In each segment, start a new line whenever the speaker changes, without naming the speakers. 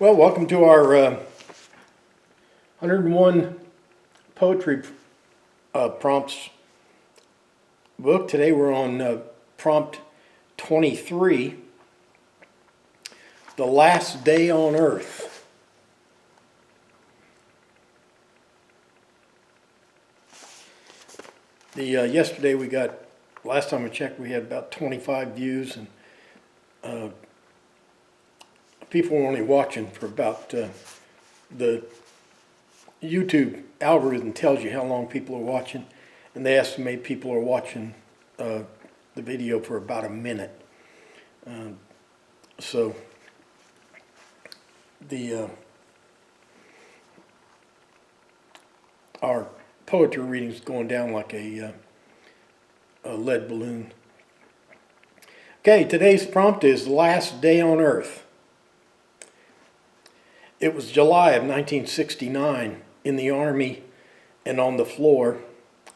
Well, welcome to our 101 poetry prompts book. Today we're on prompt 23, The Last Day on Earth. Yesterday last time I checked, we had about 25 views, and people were only watching for about, the YouTube algorithm tells you how long people are watching, and they estimate people are watching the video for about a minute. So our poetry reading is going down like a lead balloon. Okay, today's prompt is Last Day on Earth. It was July of 1969 in the Army and on the floor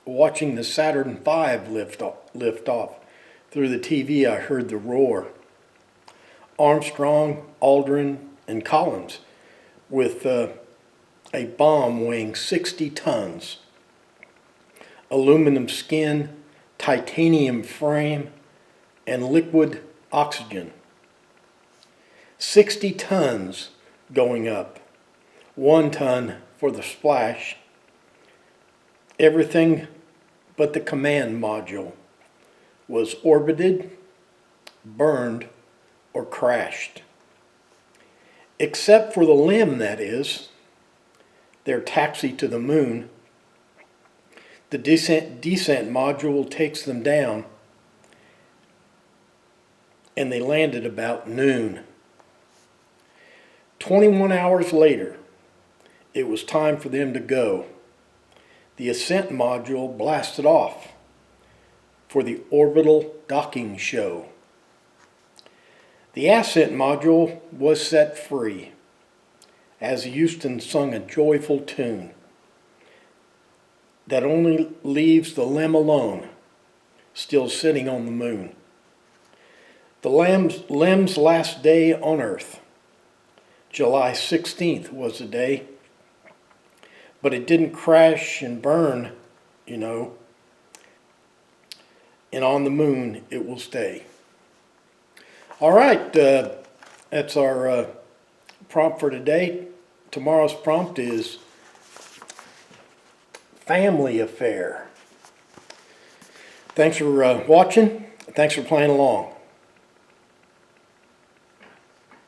watching the Saturn Five lift off. Through the TV I heard the roar. Armstrong, Aldrin, and Collins with a bomb weighing 60 tons. Aluminum skin, titanium frame, and liquid oxygen. 60 tons going up. 1 ton for the splash. Everything but the command module was orbited, burned, or crashed. Except for the LEM, that is, their taxi to the moon. The descent module takes them down, and they landed about noon. 21 hours later, it was time for them to go. The ascent module blasted off for the orbital docking show. The ascent module was set free as Huston sung a joyful tune that only leaves the LEM alone, still sitting on the moon. The LEM's last day on Earth. July 16th was the day, but it didn't crash and burn, and on the moon it will stay. All right, that's our prompt for today. Tomorrow's prompt is family affair. Thanks for watching. Thanks for playing along.